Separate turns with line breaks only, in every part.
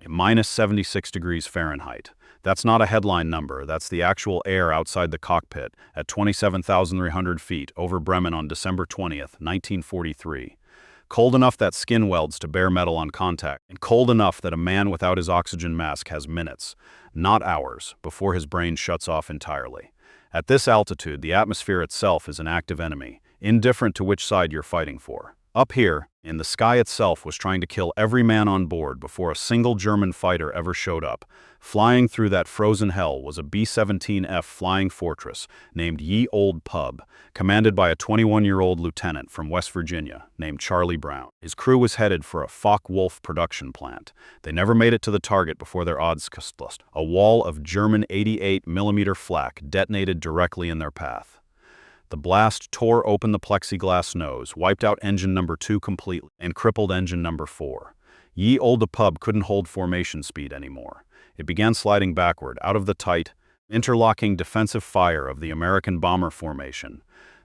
minus 76 degrees Fahrenheit. That's not a headline number, that's the actual air outside the cockpit at 27,300 feet over Bremen on December 20th, 1943. Cold enough that skin welds to bare metal on contact, and cold enough that a man without his oxygen mask has minutes, not hours, before his brain shuts off entirely. At this altitude, the atmosphere itself is an active enemy, indifferent to which side you're fighting for. Up here, in the sky itself was trying to kill every man on board before a single German fighter ever showed up. Flying through that frozen hell was a B-17F Flying Fortress named Ye Old Pub, commanded by a 21-year-old lieutenant from West Virginia named Charlie Brown. His crew was headed for a Focke-Wulf production plant. They never made it to the target before their odds lost. A wall of German 88mm flak detonated directly in their path. The blast tore open the plexiglass nose, wiped out engine number 2 completely, and crippled engine number 4. Ye Olde Pub couldn't hold formation speed anymore. It began sliding backward, out of the tight, interlocking defensive fire of the American bomber formation,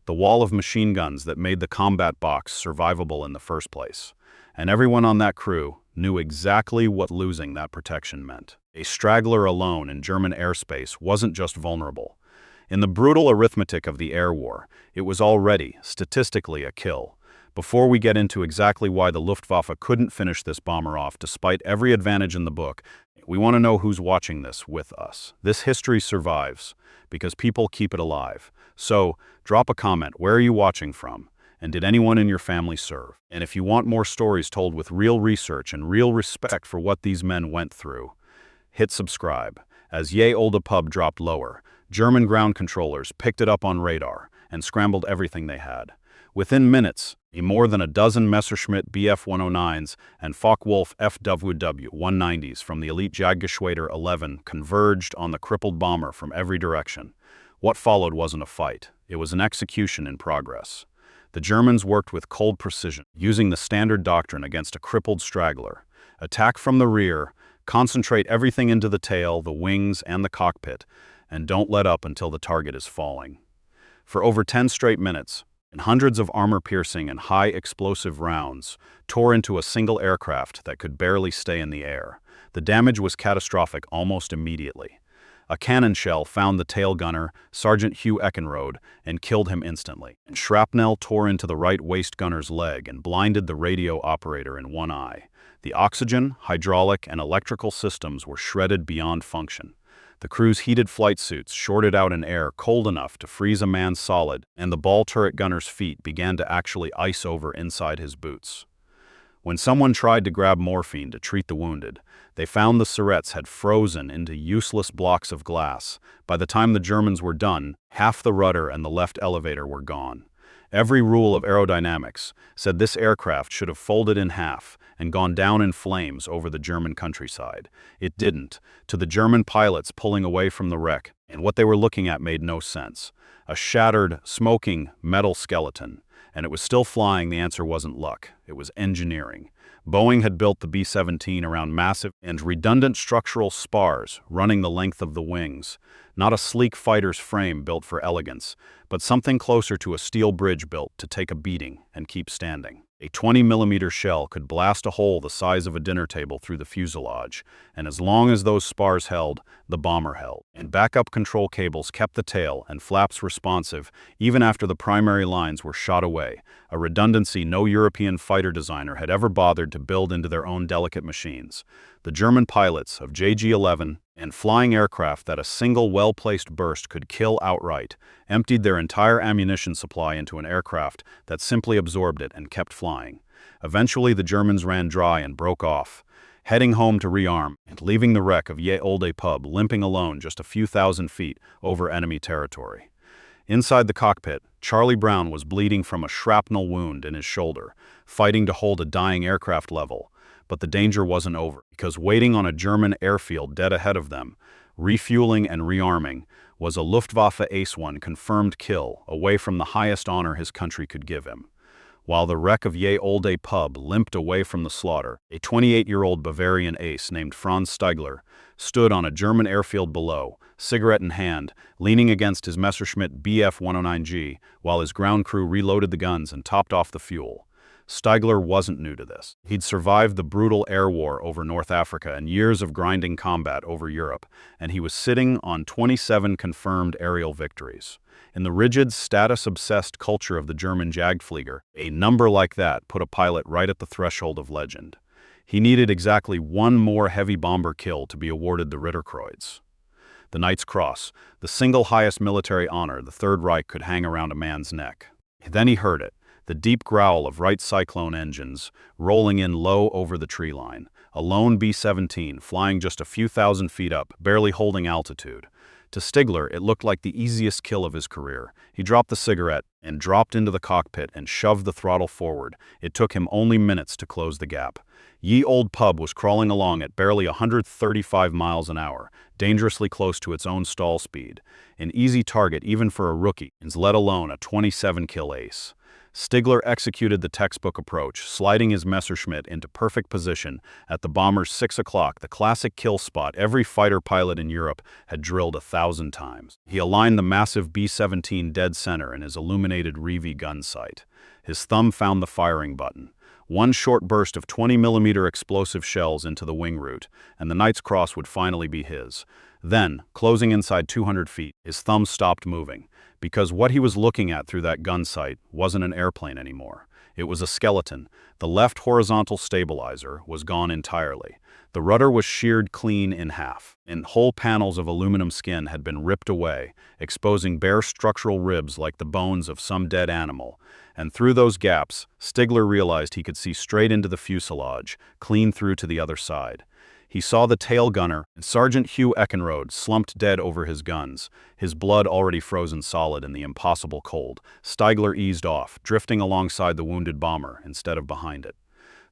the wall of machine guns that made the combat box survivable in the first place. And everyone on that crew knew exactly what losing that protection meant. A straggler alone in German airspace wasn't just vulnerable. In the brutal arithmetic of the air war, it was already, statistically, a kill. Before we get into exactly why the Luftwaffe couldn't finish this bomber off despite every advantage in the book, we want to know who's watching this with us. This history survives because people keep it alive. So, drop a comment. Where are you watching from? And did anyone in your family serve? And if you want more stories told with real research and real respect for what these men went through, hit subscribe. As Ye Olde Pub dropped lower, German ground controllers picked it up on radar and scrambled everything they had. Within minutes, more than a dozen Messerschmitt Bf-109s and Focke-Wulf FWW-190s from the elite Jagdgeschwader 11 converged on the crippled bomber from every direction. What followed wasn't a fight. It was an execution in progress. The Germans worked with cold precision, using the standard doctrine against a crippled straggler. Attack from the rear, concentrate everything into the tail, the wings, and the cockpit, and don't let up until the target is falling. For over 10 straight minutes, and hundreds of armor-piercing and high-explosive rounds tore into a single aircraft that could barely stay in the air. The damage was catastrophic almost immediately. A cannon shell found the tail gunner, Sergeant Hugh Eckenrode, and killed him instantly. And shrapnel tore into the right waist gunner's leg and blinded the radio operator in one eye. The oxygen, hydraulic, and electrical systems were shredded beyond function. The crew's heated flight suits shorted out in air cold enough to freeze a man solid, and the ball turret gunner's feet began to actually ice over inside his boots. When someone tried to grab morphine to treat the wounded, they found the syrettes had frozen into useless blocks of glass. By the time the Germans were done, half the rudder and the left elevator were gone. Every rule of aerodynamics said this aircraft should have folded in half and gone down in flames over the German countryside. It didn't, to the German pilots pulling away from the wreck, and what they were looking at made no sense. A shattered, smoking metal skeleton. And it was still flying. The answer wasn't luck. It was engineering. Boeing had built the B-17 around massive and redundant structural spars running the length of the wings. Not a sleek fighter's frame built for elegance, but something closer to a steel bridge built to take a beating and keep standing. A 20mm shell could blast a hole the size of a dinner table through the fuselage, and as long as those spars held, the bomber held. And backup control cables kept the tail and flaps responsive even after the primary lines were shot away, a redundancy no European fighter designer had ever bothered to build into their own delicate machines. The German pilots of JG-11 and flying aircraft that a single well-placed burst could kill outright emptied their entire ammunition supply into an aircraft that simply absorbed it and kept flying. Eventually the Germans ran dry and broke off, heading home to rearm and leaving the wreck of Ye Olde Pub limping alone just a few thousand feet over enemy territory. Inside the cockpit, Charlie Brown was bleeding from a shrapnel wound in his shoulder, fighting to hold a dying aircraft level. But the danger wasn't over, because waiting on a German airfield dead ahead of them, refueling and rearming, was a Luftwaffe Ace-1 confirmed kill away from the highest honor his country could give him. While the wreck of Ye Olde Pub limped away from the slaughter, a 28-year-old Bavarian ace named Franz Steigler stood on a German airfield below, cigarette in hand, leaning against his Messerschmitt Bf-109G while his ground crew reloaded the guns and topped off the fuel. Stigler wasn't new to this. He'd survived the brutal air war over North Africa and years of grinding combat over Europe, and he was sitting on 27 confirmed aerial victories. In the rigid, status-obsessed culture of the German Jagdflieger, a number like that put a pilot right at the threshold of legend. He needed exactly one more heavy bomber kill to be awarded the Ritterkreuz. The Knight's Cross, the single highest military honor the Third Reich could hang around a man's neck. Then he heard it, the deep growl of Wright Cyclone engines rolling in low over the tree line, a lone B-17 flying just a few thousand feet up, barely holding altitude. To Stigler, it looked like the easiest kill of his career. He dropped the cigarette and dropped into the cockpit and shoved the throttle forward. It took him only minutes to close the gap. Ye Old Pub was crawling along at barely 135 miles an hour, dangerously close to its own stall speed. An easy target even for a rookie, let alone a 27-kill ace. Stigler executed the textbook approach, sliding his Messerschmitt into perfect position at the bomber's 6 o'clock, the classic kill spot every fighter pilot in Europe had drilled 1,000 times. He aligned the massive B-17 dead center in his illuminated Reeve gun sight. His thumb found the firing button. One short burst of 20mm explosive shells into the wing root, and the Knight's Cross would finally be his. Then, closing inside 200 feet, his thumb stopped moving, because what he was looking at through that gun sight wasn't an airplane anymore. It was a skeleton. The left horizontal stabilizer was gone entirely. The rudder was sheared clean in half, and whole panels of aluminum skin had been ripped away, exposing bare structural ribs like the bones of some dead animal. And through those gaps, Stigler realized he could see straight into the fuselage, clean through to the other side. He saw the tail gunner, Sergeant Hugh Eckenrode, slumped dead over his guns, his blood already frozen solid in the impossible cold. Stigler eased off, drifting alongside the wounded bomber instead of behind it.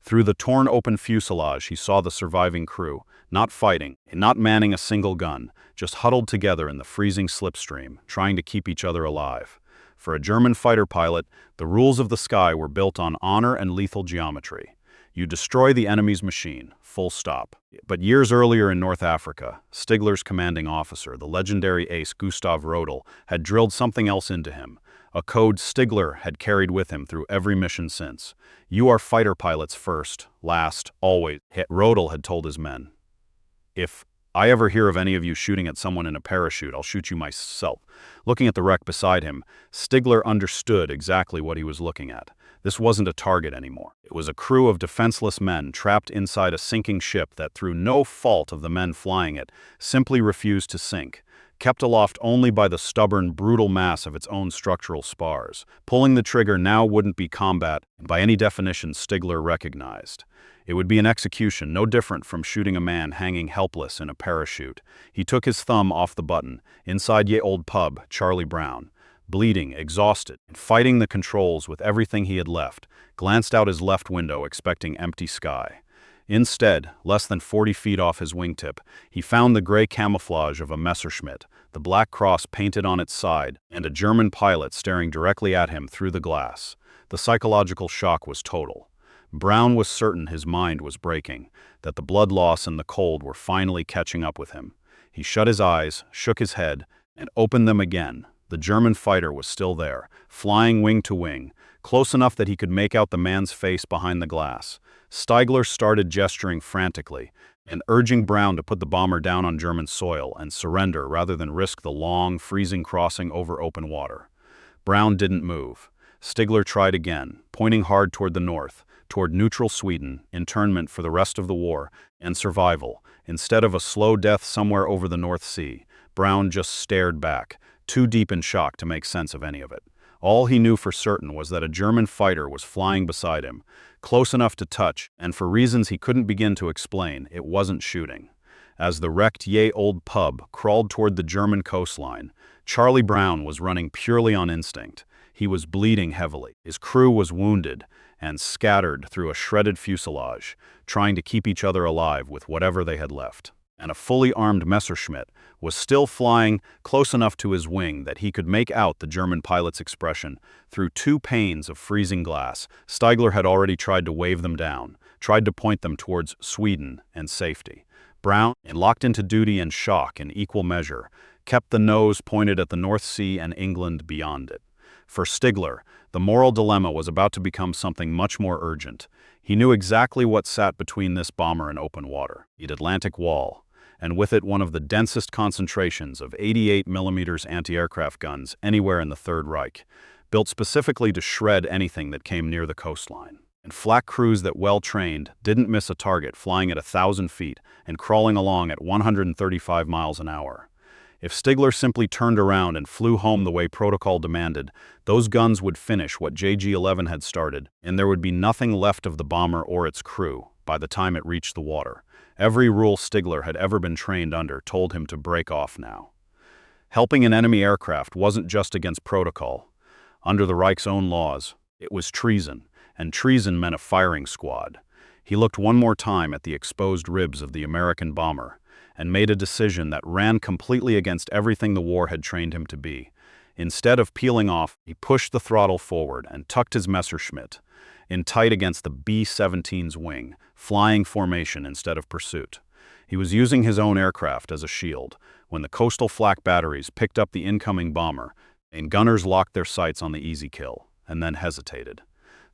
Through the torn open fuselage, he saw the surviving crew, not fighting, not manning a single gun, just huddled together in the freezing slipstream, trying to keep each other alive. For a German fighter pilot, the rules of the sky were built on honor and lethal geometry. You destroy the enemy's machine, full stop. But years earlier in North Africa, Stigler's commanding officer, the legendary ace Gustav Rodel, had drilled something else into him, a code Stigler had carried with him through every mission since. You are fighter pilots first, last, always, Rodel had told his men. If I ever hear of any of you shooting at someone in a parachute, I'll shoot you myself. Looking at the wreck beside him, Stigler understood exactly what he was looking at. This wasn't a target anymore. It was a crew of defenseless men trapped inside a sinking ship that, through no fault of the men flying it, simply refused to sink, kept aloft only by the stubborn, brutal mass of its own structural spars. Pulling the trigger now wouldn't be combat, by any definition Stigler recognized. It would be an execution, no different from shooting a man hanging helpless in a parachute. He took his thumb off the button. Inside Ye Old Pub, Charlie Brown, bleeding, exhausted, and fighting the controls with everything he had left, glanced out his left window expecting empty sky. Instead, less than 40 feet off his wingtip, he found the gray camouflage of a Messerschmitt, the black cross painted on its side, and a German pilot staring directly at him through the glass. The psychological shock was total. Brown was certain his mind was breaking, that the blood loss and the cold were finally catching up with him. He shut his eyes, shook his head, and opened them again. The German fighter was still there, flying wing to wing, close enough that he could make out the man's face behind the glass. Stigler started gesturing frantically and urging Brown to put the bomber down on German soil and surrender rather than risk the long, freezing crossing over open water. Brown didn't move. Stigler tried again, pointing hard toward the north, toward neutral Sweden, internment for the rest of the war, and survival. Instead of a slow death somewhere over the North Sea, Brown just stared back, too deep in shock to make sense of any of it. All he knew for certain was that a German fighter was flying beside him, close enough to touch, and for reasons he couldn't begin to explain, it wasn't shooting. As the wrecked Ye Old Pub crawled toward the German coastline, Charlie Brown was running purely on instinct. He was bleeding heavily. His crew was wounded and scattered through a shredded fuselage, trying to keep each other alive with whatever they had left. And a fully armed Messerschmitt was still flying close enough to his wing that he could make out the German pilot's expression through two panes of freezing glass. Stigler had already tried to wave them down, tried to point them towards Sweden and safety. Brown, locked into duty and shock in equal measure, kept the nose pointed at the North Sea and England beyond it. For Stigler, The moral dilemma was about to become something much more urgent. He knew exactly what sat between this bomber and open water: the Atlantic Wall, and with it one of the densest concentrations of 88mm anti-aircraft guns anywhere in the Third Reich, built specifically to shred anything that came near the coastline. And flak crews that well-trained didn't miss a target flying at 1,000 feet and crawling along at 135 miles an hour. If Stigler simply turned around and flew home the way protocol demanded, those guns would finish what JG-11 had started, and there would be nothing left of the bomber or its crew by the time it reached the water. Every rule Stigler had ever been trained under told him to break off now. Helping an enemy aircraft wasn't just against protocol. Under the Reich's own laws, it was treason, and treason meant a firing squad. He looked one more time at the exposed ribs of the American bomber and made a decision that ran completely against everything the war had trained him to be. Instead of peeling off, he pushed the throttle forward and tucked his Messerschmitt in tight against the B-17's wing, flying formation instead of pursuit. He was using his own aircraft as a shield when the coastal flak batteries picked up the incoming bomber, and gunners locked their sights on the easy kill, and then hesitated.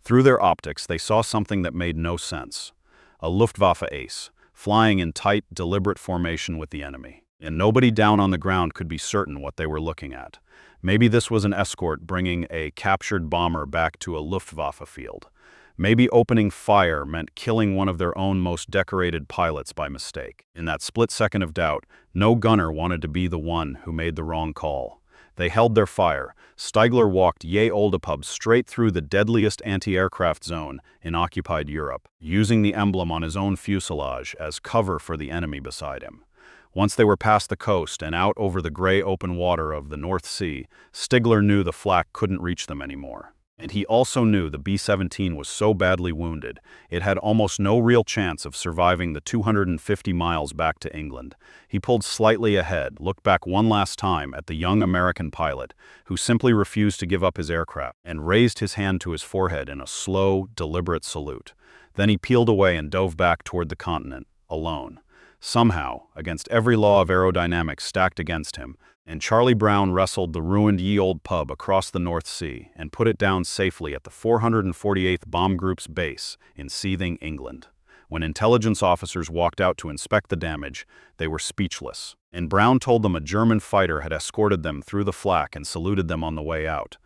Through their optics, they saw something that made no sense: a Luftwaffe ace, flying in tight, deliberate formation with the enemy. And nobody down on the ground could be certain what they were looking at. Maybe this was an escort bringing a captured bomber back to a Luftwaffe field. Maybe opening fire meant killing one of their own most decorated pilots by mistake. In that split second of doubt, no gunner wanted to be the one who made the wrong call. They held their fire. Stigler walked Ye Olde pub straight through the deadliest anti-aircraft zone in occupied Europe, using the emblem on his own fuselage as cover for the enemy beside him. Once they were past the coast and out over the gray open water of the North Sea, Stigler knew the flak couldn't reach them anymore. And he also knew the B-17 was so badly wounded, it had almost no real chance of surviving the 250 miles back to England. He pulled slightly ahead, looked back one last time at the young American pilot, who simply refused to give up his aircraft, and raised his hand to his forehead in a slow, deliberate salute. Then he peeled away and dove back toward the continent, alone. Somehow, against every law of aerodynamics stacked against him, and Charlie Brown wrestled the ruined Ye Olde pub across the North Sea and put it down safely at the 448th Bomb Group's base in seething England. When intelligence officers walked out to inspect the damage, they were speechless, and Brown told them a German fighter had escorted them through the flak and saluted them on the way out.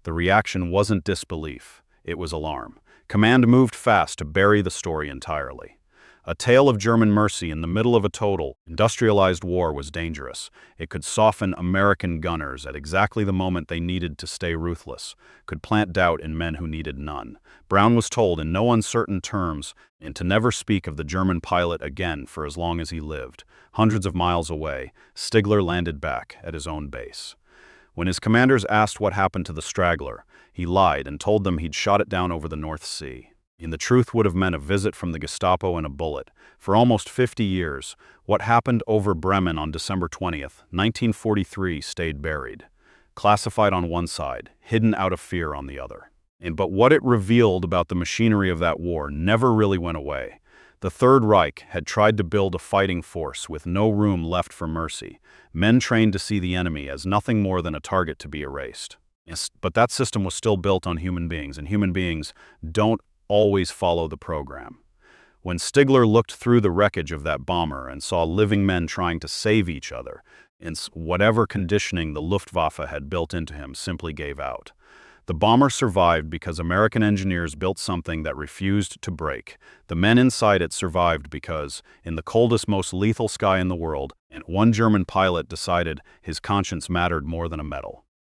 The reaction wasn't disbelief, it was alarm. Command moved fast to bury the story entirely. A tale of German mercy in the middle of a total, industrialized war was dangerous. It could soften American gunners at exactly the moment they needed to stay ruthless, could plant doubt in men who needed none. Brown was told in no uncertain terms and to never speak of the German pilot again for as long as he lived. Hundreds of miles away, Stigler landed back at his own base. When his commanders asked what happened to the straggler, he lied and told them he'd shot it down over the North Sea. And the truth would have meant a visit from the Gestapo and a bullet. For almost 50 years, what happened over Bremen on December 20th, 1943 stayed buried. Classified on one side, hidden out of fear on the other. But what it revealed about the machinery of that war never really went away. The Third Reich had tried to build a fighting force with no room left for mercy, men trained to see the enemy as nothing more than a target to be erased. Yes, but that system was still built on human beings, and human beings don't always follow the program. When Stigler looked through the wreckage of that bomber and saw living men trying to save each other, whatever conditioning the Luftwaffe had built into him simply gave out. The bomber survived because American engineers built something that refused to break. The men inside it survived because, in the coldest, most lethal sky in the world, one German pilot decided his conscience mattered more than a medal.